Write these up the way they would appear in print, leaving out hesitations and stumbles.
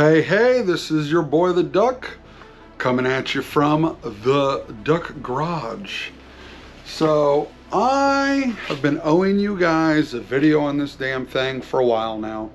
Hey, this is your boy the Duck coming at you from the Duck Garage. So I have been owing you guys a video on this damn thing for a while now.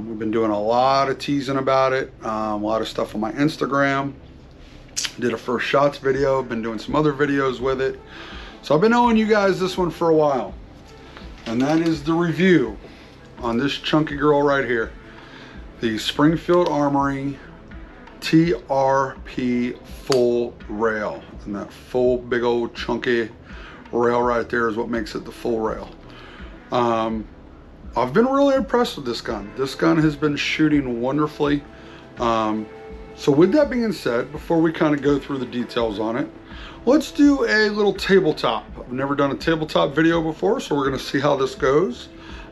We've been doing a lot of teasing about it, a lot of stuff on my Instagram. Did a first shots video, been doing some other videos with it. So I've been owing you guys this one for a while. And that is the review on this chunky girl right here. The Springfield Armory TRP full rail. And that full big old chunky rail right there is what makes it the full rail. I've been really impressed with this gun. This gun has been shooting wonderfully. So with that being said, before we kind of go through the details on it, let's do a little tabletop. I've never done a tabletop video before, so we're gonna see how this goes.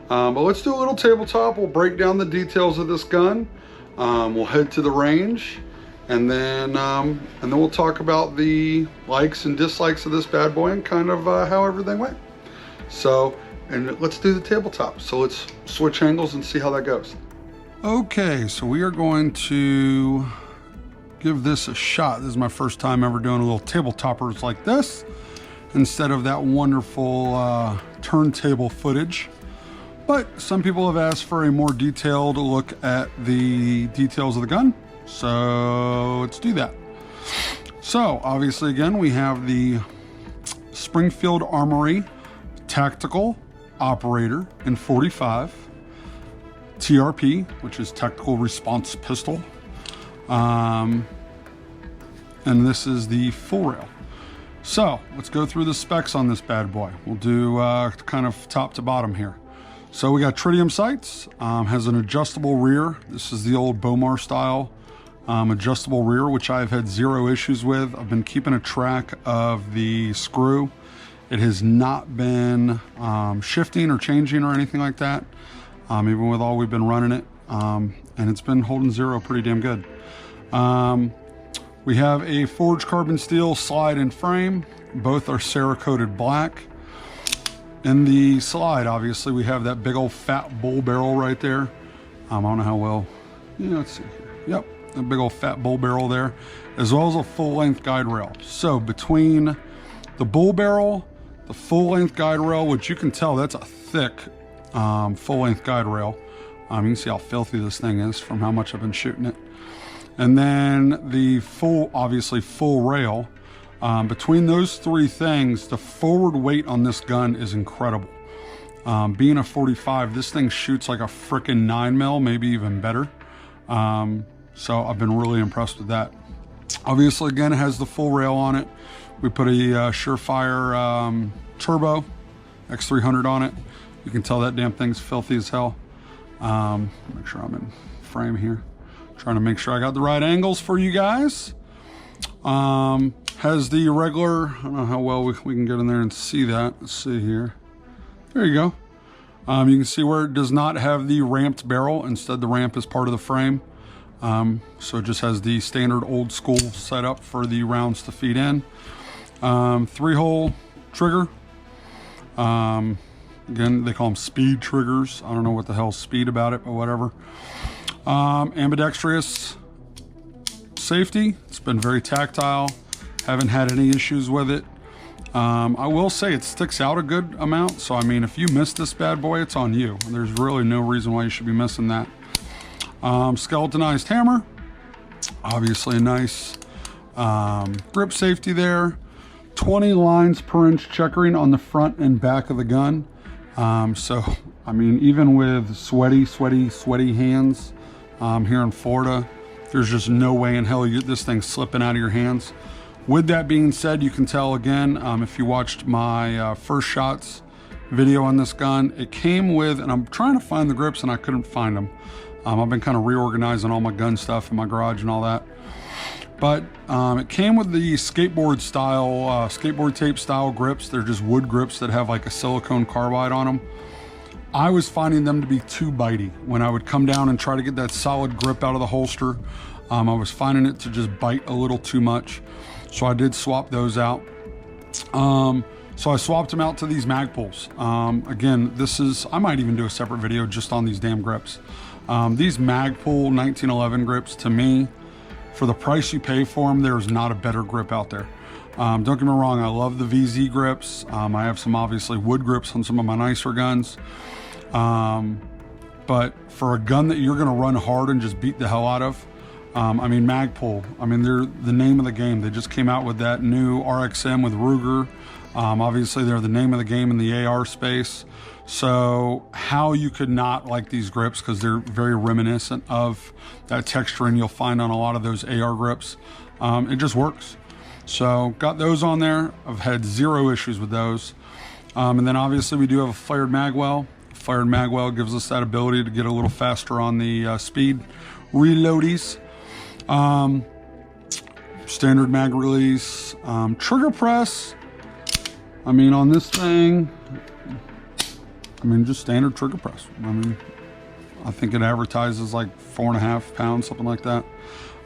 But let's do a little tabletop. We'll break down the details of this gun. We'll head to the range, and then we'll talk about the likes and dislikes of this bad boy and kind of how everything went. So, and let's do the tabletop. So let's switch angles and see how that goes. Okay, so we are going to give this a shot. This is my first time ever doing a little tabletoppers like this, instead of that wonderful turntable footage. But some people have asked for a more detailed look at the details of the gun, so let's do that. So obviously, again, we have the Springfield Armory Tactical Operator in 45, TRP, which is Tactical Response Pistol, and this is the full rail. So let's go through the specs on this bad boy. We'll do kind of top to bottom here. So we got tritium sights, has an adjustable rear. This is the old Bomar style adjustable rear, which I've had zero issues with. I've been keeping a track of the screw. It has not been shifting or changing or anything like that, even with all we've been running it. And it's been holding zero pretty damn good. We have a forged carbon steel slide and frame. Both are Cerakoted black. In the slide, obviously, we have that big old fat bull barrel right there. I don't know how well, yeah, let's see here. Yep, a big old fat bull barrel there, as well as a full length guide rail. So between the bull barrel, the full length guide rail, which you can tell that's a thick full length guide rail. You can see how filthy this thing is from how much I've been shooting it. And then the full, obviously full rail. Between those three things, the forward weight on this gun is incredible. Being a 45, this thing shoots like a frickin' 9mm, maybe even better. So I've been really impressed with that. Obviously, again, it has the full rail on it. We put a Surefire Turbo X300 on it. You can tell that damn thing's filthy as hell. Make sure I'm in frame here. Trying to make sure I got the right angles for you guys. Has the regular, I don't know how well we can get in there and see that. Let's see here. There you go. You can see where it does not have the ramped barrel. Instead, the ramp is part of the frame. So it just has the standard old school setup for the rounds to feed in. 3-hole trigger. Again, they call them speed triggers. I don't know what the hell's speed about it, but whatever. Ambidextrous safety. It's been very tactile. Haven't had any issues with it. I will say it sticks out a good amount. So, I mean, if you miss this bad boy, it's on you. There's really no reason why you should be missing that. Skeletonized hammer. Obviously a nice grip safety there. 20 lines per inch checkering on the front and back of the gun. So, I mean, even with sweaty hands here in Florida, there's just no way in hell you get this thing slipping out of your hands. With that being said, you can tell again, if you watched my first shots video on this gun, it came with, and I'm trying to find the grips and I couldn't find them. I've been kind of reorganizing all my gun stuff in my garage and all that. But it came with the skateboard style, skateboard tape style grips. They're just wood grips that have like a silicone carbide on them. I was finding them to be too bitey. When I would come down and try to get that solid grip out of the holster, I was finding it to just bite a little too much. So I did swap those out. So I swapped them out to these Magpuls. Again, this is, I might even do a separate video just on these damn grips. These Magpul 1911 grips, to me, for the price you pay for them, there's not a better grip out there. Don't get me wrong, I love the VZ grips. I have some obviously wood grips on some of my nicer guns. But for a gun that you're gonna run hard and just beat the hell out of, I mean, Magpul, I mean, they're the name of the game. They just came out with that new RXM with Ruger. Obviously, they're the name of the game in the AR space. So how you could not like these grips, because they're very reminiscent of that texturing you'll find on a lot of those AR grips. It just works. So got those on there. I've had zero issues with those. And then obviously we do have a flared magwell. Flared magwell gives us that ability to get a little faster on the speed reloadies. Standard mag release. Trigger press, I mean, on this thing, I mean, just standard trigger press. I mean, I think it advertises like 4.5 pounds, something like that.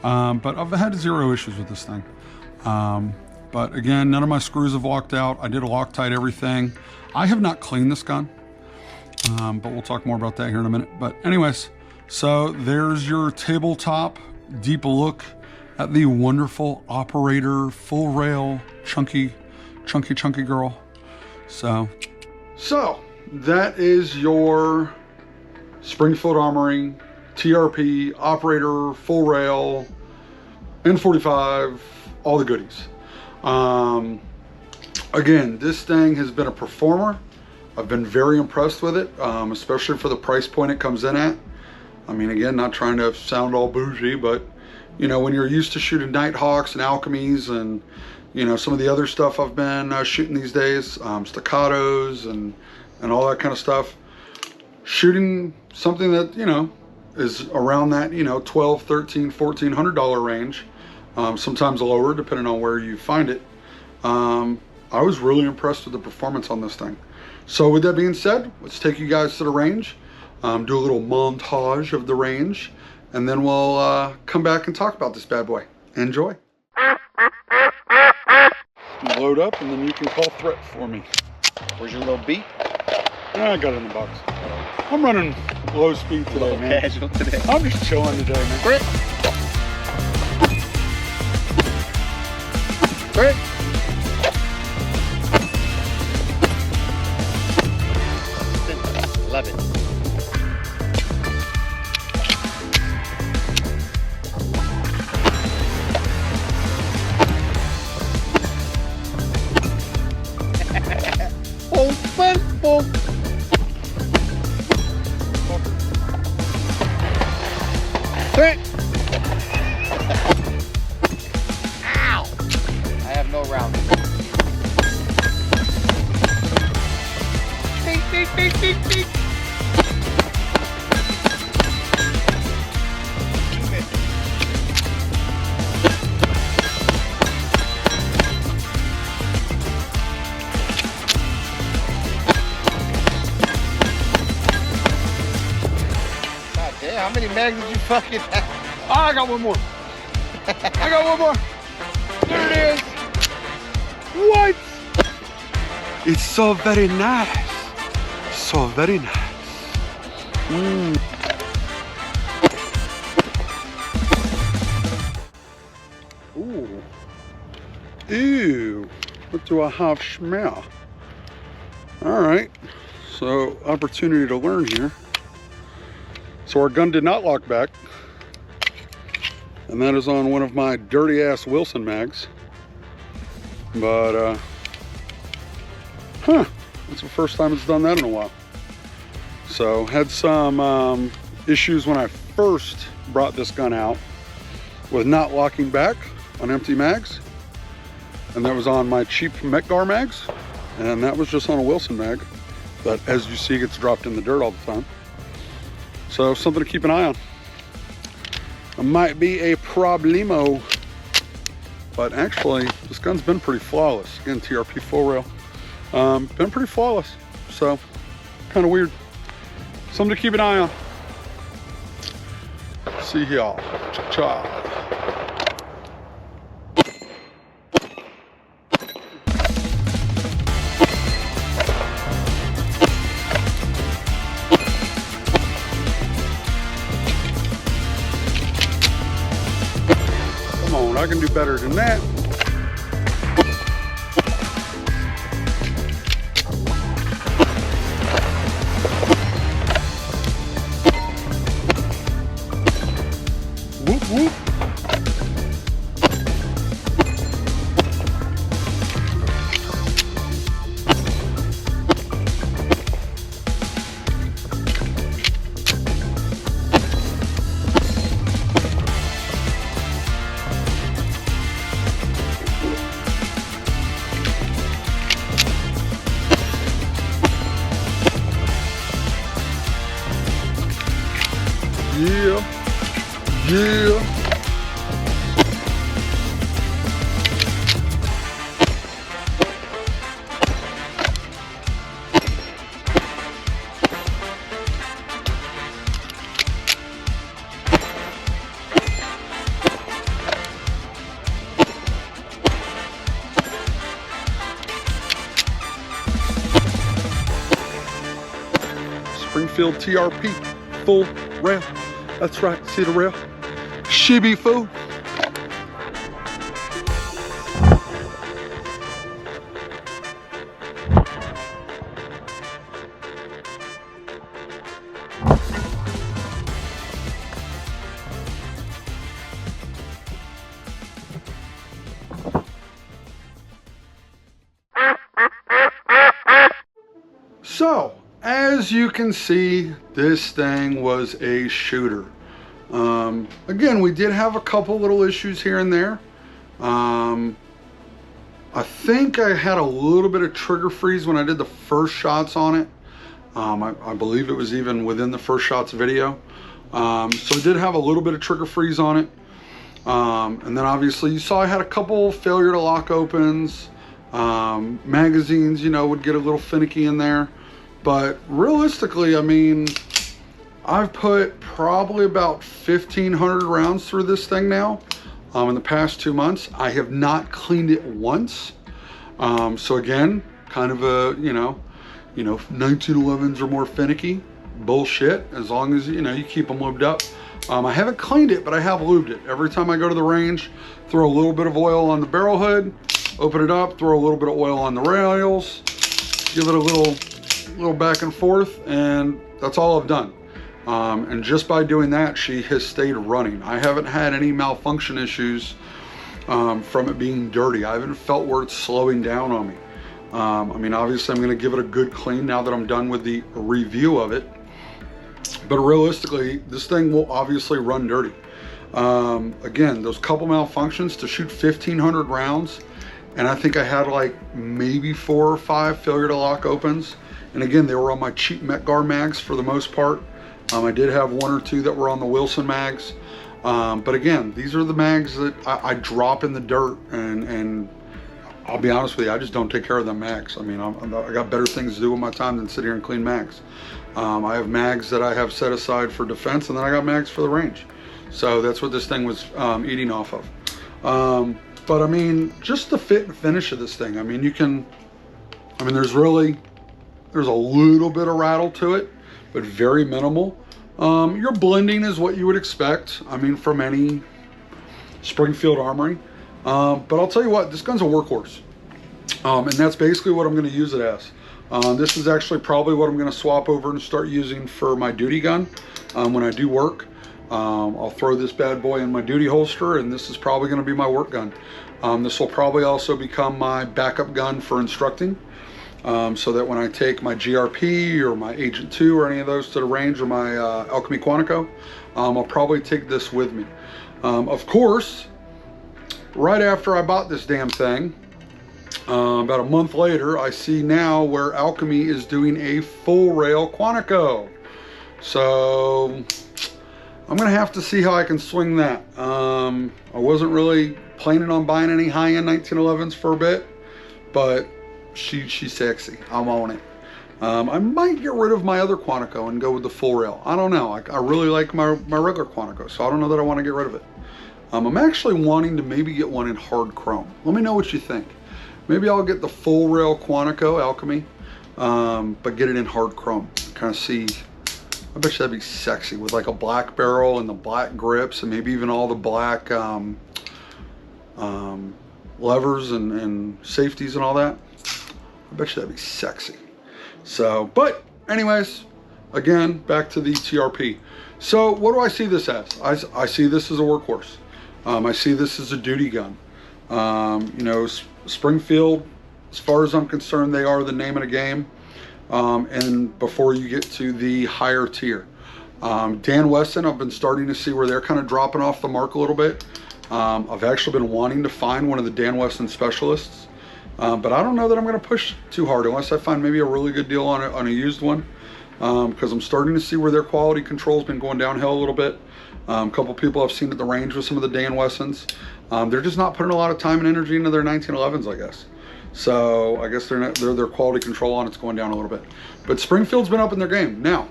But I've had zero issues with this thing. But again, none of my screws have walked out. I did Loctite everything. I have not cleaned this gun, but we'll talk more about that here in a minute. But anyways, so there's your tabletop deep look at the wonderful operator, full rail, chunky girl. So that is your Springfield Armory TRP operator, full rail, N45, all the goodies. Again, this thing has been a performer. I've been very impressed with it, especially for the price point it comes in at. I mean, again, not trying to sound all bougie, but you know, when you're used to shooting Nighthawks and Alchemies and, you know, some of the other stuff I've been shooting these days, staccatos and all that kind of stuff, shooting something that, you know, is around that, you know, $1,200, $1,300, $1,400 range, sometimes lower depending on where you find it. I was really impressed with the performance on this thing. So with that being said, let's take you guys to the range, do a little montage of the range, and then we'll come back and talk about this bad boy. Enjoy. Load up, and then you can call threat for me. Where's your little beat? I got it in the box. I'm running low speed today, man. Casual today. I'm just chilling today, man. Threat. Threat. Love it. Threat. Ow! I have no round. Beep, beep, beep, beep, beep. How many mags did you fucking have? Oh, I got one more. I got one more. There it is. What? It's so very nice. So very nice. Ooh. Ew. What do I have smell? All right. So, opportunity to learn here. So our gun did not lock back, and that is on one of my dirty ass Wilson mags. But that's the first time it's done that in a while. So had some issues when I first brought this gun out with not locking back on empty mags, and that was on my cheap Metgar mags, and that was just on a Wilson mag that, as you see, gets dropped in the dirt all the time. So something to keep an eye on. It might be a problemo, but actually this gun's been pretty flawless. Again, TRP full rail, been pretty flawless. So kind of weird. Something to keep an eye on. See y'all. Ciao. can do better than that. Whoop, whoop. Yeah. Yeah. Springfield TRP, full rail. That's right, see the rail? She be full. So, as you can see, this thing was a shooter. Again, we did have a couple little issues here and there. I think I had a little bit of trigger freeze when I did the first shots on it. I believe it was even within the first shots video. So it did have a little bit of trigger freeze on it. And then obviously you saw I had a couple failure to lock opens. Magazines, you know, would get a little finicky in there. But realistically, I mean, I've put probably about 1,500 rounds through this thing now. In the past 2 months, I have not cleaned it once. So again, kind of a, you know, 1911s are more finicky. Bullshit, as long as, you know, you keep them lubed up. I haven't cleaned it, but I have lubed it. Every time I go to the range, throw a little bit of oil on the barrel hood, open it up, throw a little bit of oil on the rails, give it a little back and forth, and that's all I've done. And just by doing that, she has stayed running. I haven't had any malfunction issues from it being dirty. I haven't felt where it's slowing down on me. I mean, obviously I'm going to give it a good clean now that I'm done with the review of it. But realistically, this thing will obviously run dirty. Again, those couple malfunctions to shoot 1,500 rounds, and I think I had like maybe 4 or 5 failure to lock opens. And again, they were on my cheap Metgar mags for the most part. I did have 1 or 2 that were on the Wilson mags. But again, these are the mags that I drop in the dirt, and I'll be honest with you, I just don't take care of them mags. I mean, I got better things to do with my time than sit here and clean mags. I have mags that I have set aside for defense, and then I got mags for the range. So that's what this thing was eating off of. But I mean, just the fit and finish of this thing. I mean, there's a little bit of rattle to it, but very minimal. Your blending is what you would expect, I mean, from any Springfield armory. But I'll tell you what, this gun's a workhorse. And that's basically what I'm going to use it as. This is actually probably what I'm going to swap over and start using for my duty gun when I do work. I'll throw this bad boy in my duty holster, and this is probably going to be my work gun. This will probably also become my backup gun for instructing. So that when I take my GRP or my Agent 2 or any of those to the range, or my Alchemy Quantico, I'll probably take this with me. Of course, right after I bought this damn thing, about a month later, I see now where Alchemy is doing a full rail Quantico. So I'm gonna have to see how I can swing that. I wasn't really planning on buying any high-end 1911s for a bit, but she's sexy. I'm on it. I might get rid of my other Quantico and go with the full rail. I don't know. I really like my regular Quantico, so I don't know that I want to get rid of it. I'm actually wanting to maybe get one in hard chrome. Let me know what you think. Maybe I'll get the full rail Quantico Alchemy, but get it in hard chrome. Kind of see. I bet you that'd be sexy with like a black barrel and the black grips, and maybe even all the black levers and safeties and all that. I bet you that'd be sexy. So, but anyways, again, back to the TRP. So what do I see this as? I see this as a workhorse. I see this as a duty gun. You know, Springfield, as far as I'm concerned, they are the name of the game. And before you get to the higher tier. Dan Wesson, I've been starting to see where they're kind of dropping off the mark a little bit. I've actually been wanting to find one of the Dan Wesson specialists. But I don't know that I'm going to push too hard unless I find maybe a really good deal on a used one. Because I'm starting to see where their quality control's been going downhill a little bit. A couple people I've seen at the range with some of the Dan Wessons. They're just not putting a lot of time and energy into their 1911s, I guess. So I guess their quality control on it's going down a little bit. But Springfield's been up in their game. Now,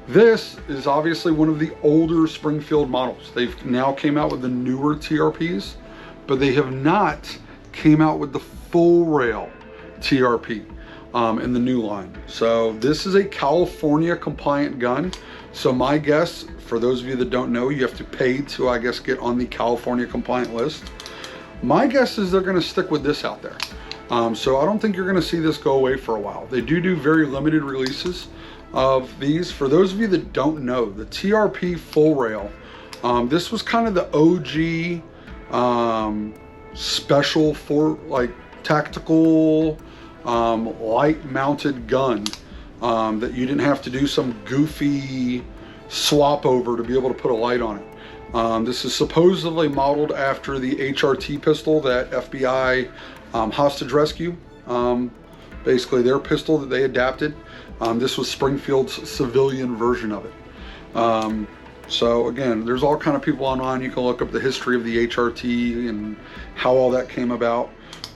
this is obviously one of the older Springfield models. They've now came out with the newer TRPs, but they have not came out with the full rail TRP in the new line. So this is a California compliant gun. So my guess, for those of you that don't know, you have to pay to, I guess, get on the California compliant list. My guess is they're going to stick with this out there. So I don't think you're going to see this go away for a while. They do very limited releases of these. For those of you that don't know, the TRP full rail, this was kind of the OG special for like tactical light mounted gun that you didn't have to do some goofy swap over to be able to put a light on it. This is supposedly modeled after the HRT pistol that FBI hostage rescue, basically their pistol that they adapted. This was Springfield's civilian version of it. So again, there's all kind of people online. You can look up the history of the HRT and how all that came about.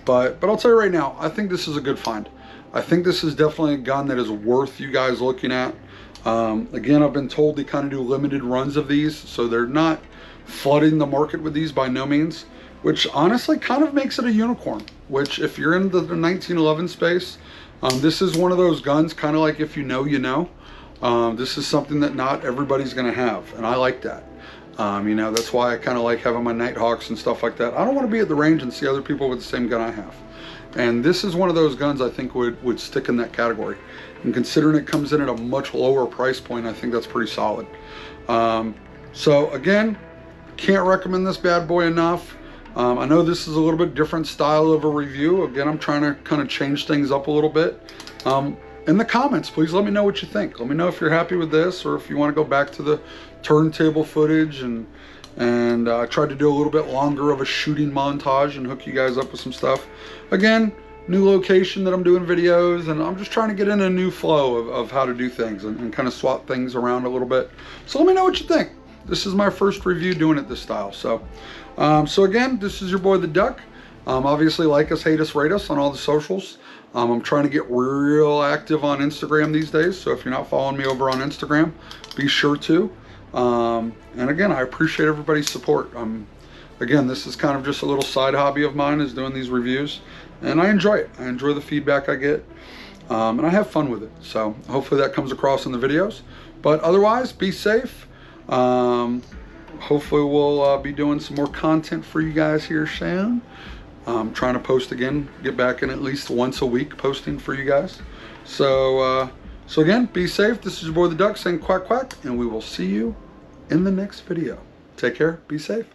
But I'll tell you right now, I think this is a good find. I think this is definitely a gun that is worth you guys looking at. Again, I've been told they kind of do limited runs of these, so they're not flooding the market with these by no means, which honestly kind of makes it a unicorn, which if you're in the 1911 space, this is one of those guns, kind of like if you know, you know. This is something that not everybody's going to have, and I like that. You know, that's why I kind of like having my Nighthawks and stuff like that. I don't want to be at the range and see other people with the same gun I have. And this is one of those guns I think would stick in that category. And considering it comes in at a much lower price point, I think that's pretty solid. So again, can't recommend this bad boy enough. I know this is a little bit different style of a review. Again, I'm trying to kind of change things up a little bit. In the comments, please let me know what you think. Let me know if you're happy with this, or if you want to go back to the turntable footage and try to do a little bit longer of a shooting montage and hook you guys up with some stuff. Again, new location that I'm doing videos, and I'm just trying to get in a new flow of how to do things and kind of swap things around a little bit. So let me know what you think. This is my first review doing it this style. So again, this is your boy the Duck. Obviously, like us, hate us, rate us on all the socials. I'm trying to get real active on Instagram these days, so if you're not following me over on Instagram, be sure to. And again, I appreciate everybody's support. Again, this is kind of just a little side hobby of mine, is doing these reviews, and I enjoy it. I enjoy the feedback I get, and I have fun with it. So hopefully that comes across in the videos. But otherwise, be safe. Hopefully we'll be doing some more content for you guys here soon. I'm trying to post again, get back in at least once a week posting for you guys. So again, be safe. This is your boy the Duck saying quack quack, and we will see you in the next video. Take care, be safe.